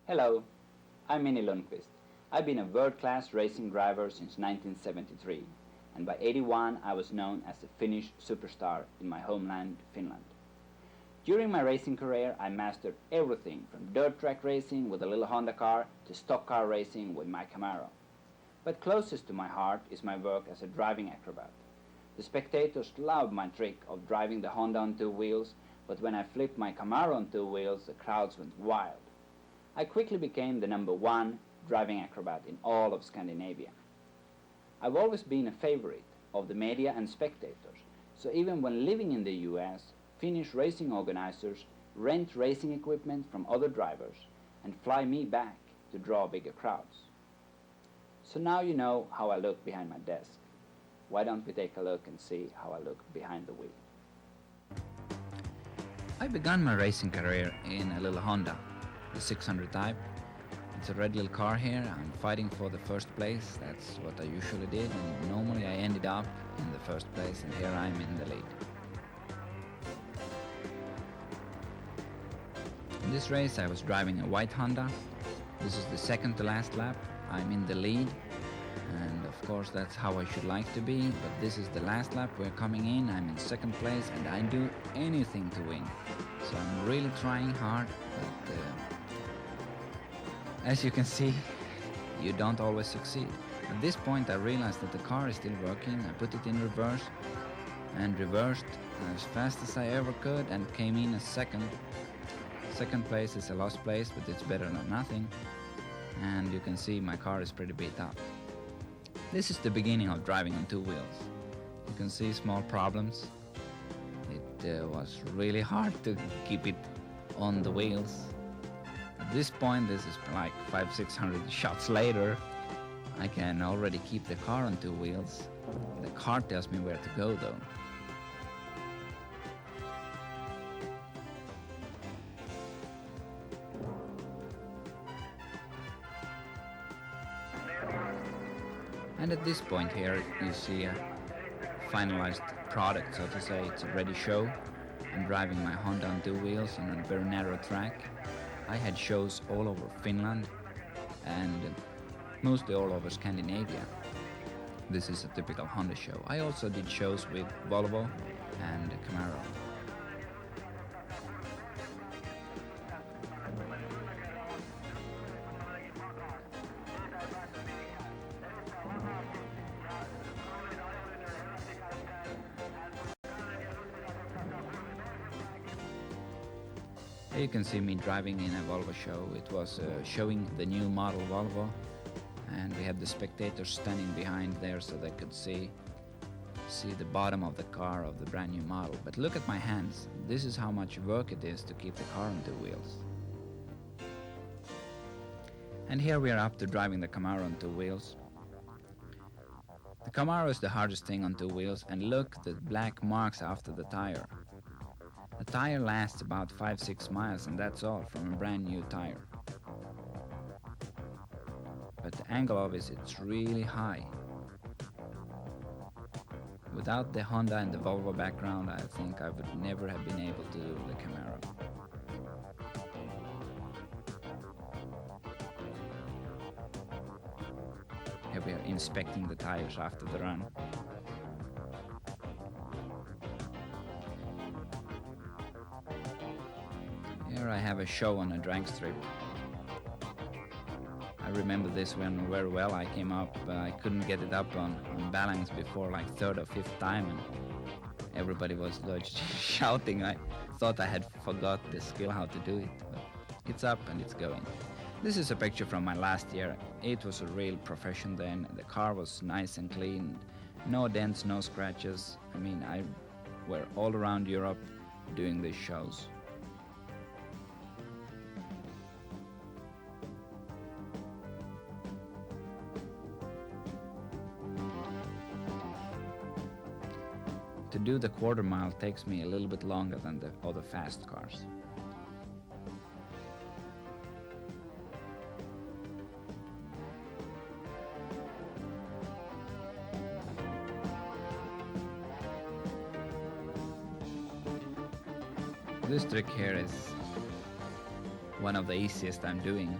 Hello, I'm Lundqvist. I've been a world-class racing driver since 1973, and by 81 I was known as the Finnish superstar in my homeland, Finland. During my racing career I mastered everything from dirt track racing with a little Honda car to stock car racing with my Camaro. But closest to my heart is my work as a driving acrobat. The spectators loved my trick of driving the Honda on two wheels, but when I flipped my Camaro on two wheels the crowds went wild. I quickly became the #1 driving acrobat in all of Scandinavia. I've always been a favorite of the media and spectators, so even when living in the US, Finnish racing organizers rent racing equipment from other drivers and fly me back to draw bigger crowds. So now you know how I look behind my desk. Why don't we take a look and see how I look behind the wheel? I began my racing career in a little Honda, the 600 type. It's a red little car here. I'm fighting for the first place. That's what I usually did, and normally I ended up in the first place, and here I'm in the lead. In this race I was driving a white Honda. This is the second to last lap. I'm in the lead, and of course that's how I should like to be, but this is the last lap. We're coming in, I'm in second place, and I do anything to win. So I'm really trying hard, but as you can see, you don't always succeed. At this point I realized that the car is still working. I put it in reverse and reversed as fast as I ever could and came in as second. Second place is a lost place, but it's better than nothing. And you can see my car is pretty beat up. This is the beginning of driving on two wheels. You can see small problems. It was really hard to keep it on the wheels. At this point, this is like 500-600 shots later, I can already keep the car on two wheels. The car tells me where to go though. And at this point here you see a finalized product, so to say. It's a ready show. I'm driving my Honda on two wheels on a very narrow track. I had shows all over Finland and mostly all over Scandinavia. This is a typical Honda show. I also did shows with Volvo and Camaro. Here you can see me driving in a Volvo show. It was showing the new model Volvo, and we had the spectators standing behind there so they could see the bottom of the car of the brand new model. But look at my hands. This is how much work it is to keep the car on two wheels. And here we are up to driving the Camaro on two wheels. The Camaro is the hardest thing on two wheels, and look, the black marks after the tire. The tire lasts about 5-6 miles, and that's all from a brand new tire. But the angle of it, it's really high. Without the Honda and the Volvo background, I think I would never have been able to do the Camaro. Here we are inspecting the tires after the run. Here I have a show on a drag strip. I remember this one very well. I came up, I couldn't get it up on balance before like third or fifth time, and everybody was shouting. I thought I had forgot the skill how to do it, but it's up and it's going. This is a picture from my last year. It was a real profession then. The car was nice and clean, no dents, no scratches. I mean, I were all around Europe doing these shows. To do the quarter mile takes me a little bit longer than the other fast cars. This trick here is one of the easiest I'm doing.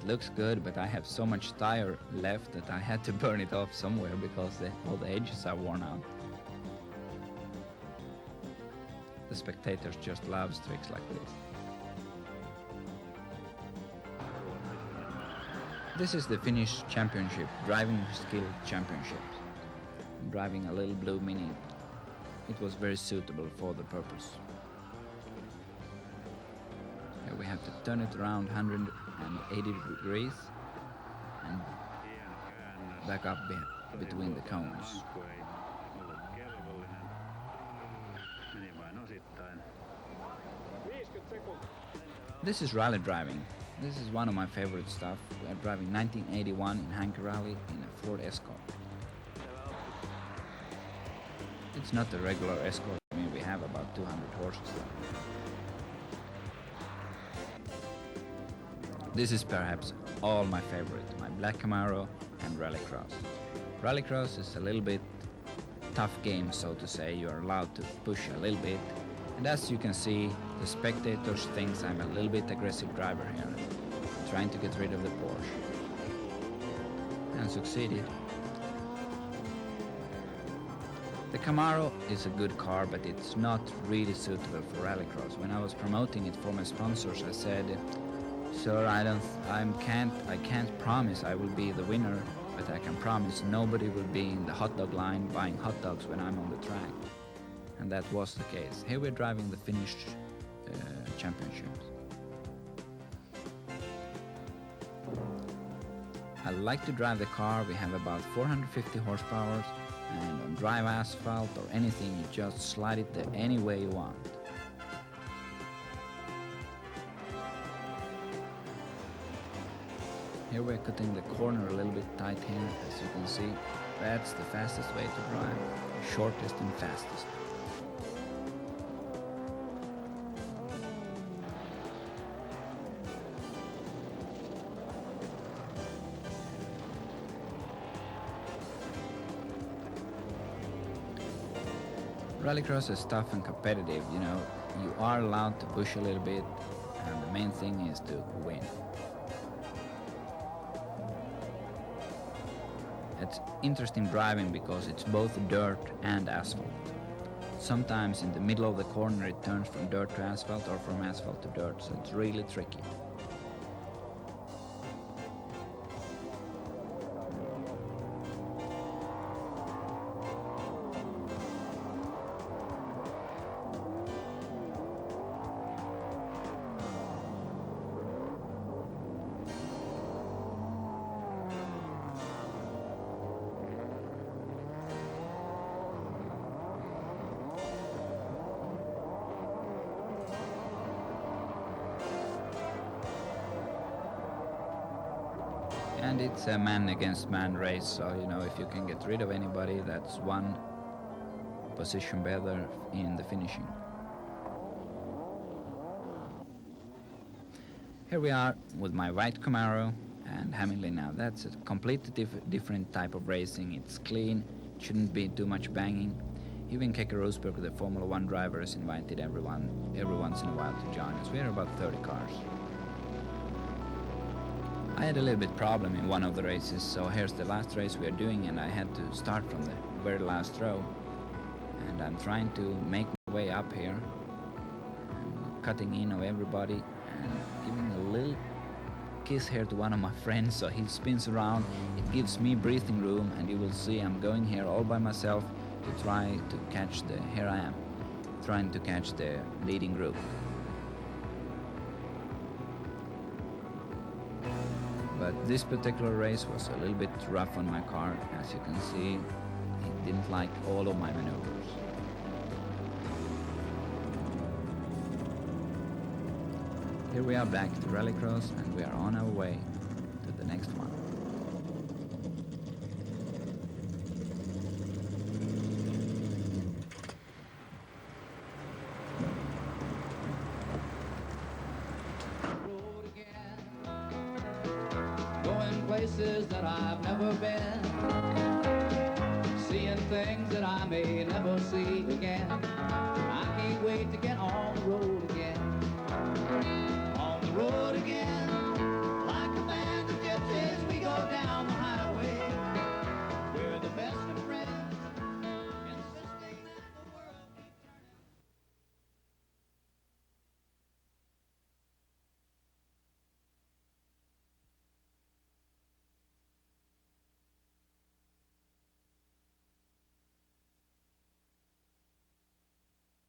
it looks good, but I have so much tire left that I had to burn it off somewhere because all the edges are worn out. The spectators just love tricks like this. This is the Finnish Championship, Driving Skill Championships. I'm driving a little blue Mini. It was very suitable for the purpose. Here we have to turn it around 180 degrees and back up between the cones. This is rally driving. This is one of my favorite stuff. We are driving 1981 in Hanke Rally in a Ford Escort. It's not a regular Escort. I mean, we have about 200 horses there. This is perhaps all my favorite, my black Camaro and Rallycross. Rallycross is a little bit tough game, so to say. You are allowed to push a little bit. And as you can see, the spectators think I'm a little bit aggressive driver here, trying to get rid of the Porsche. And succeeded. The Camaro is a good car, but it's not really suitable for Rallycross. When I was promoting it for my sponsors, I said, "Sir, I can't promise I will be the winner, but I can promise nobody will be in the hot dog line buying hot dogs when I'm on the track." And that was the case. Here we're driving the Finnish championships. I like to drive the car. We have about 450 horsepower, and on dry asphalt or anything, you just slide it any way you want. Here we're cutting the corner a little bit tight here, as you can see. That's the fastest way to drive, shortest and fastest. Rallycross is tough and competitive, you know. You are allowed to push a little bit, and the main thing is to win. It's interesting driving because it's both dirt and asphalt. Sometimes in the middle of the corner it turns from dirt to asphalt or from asphalt to dirt, so it's really tricky. And it's a man against man race, so you know, if you can get rid of anybody, that's one position better in the finishing. Here we are with my white Camaro and Hamilton now. That's a completely different type of racing. It's clean, shouldn't be too much banging. Even Keke Rosberg, the Formula 1 driver, has invited every once in a while to join us. We are about 30 cars. I had a little bit problem in one of the races, so here's the last race we are doing, and I had to start from the very last row. And I'm trying to make my way up here, and cutting in of everybody, and giving a little kiss here to one of my friends, so he spins around. It gives me breathing room, and you will see I'm going here all by myself to try to catch here I am, trying to catch the leading group. But this particular race was a little bit rough on my car. As you can see, it didn't like all of my maneuvers. Here we are back to Rallycross, and we are on our way to the next one. Places that I've never been, seeing things that I may never see again.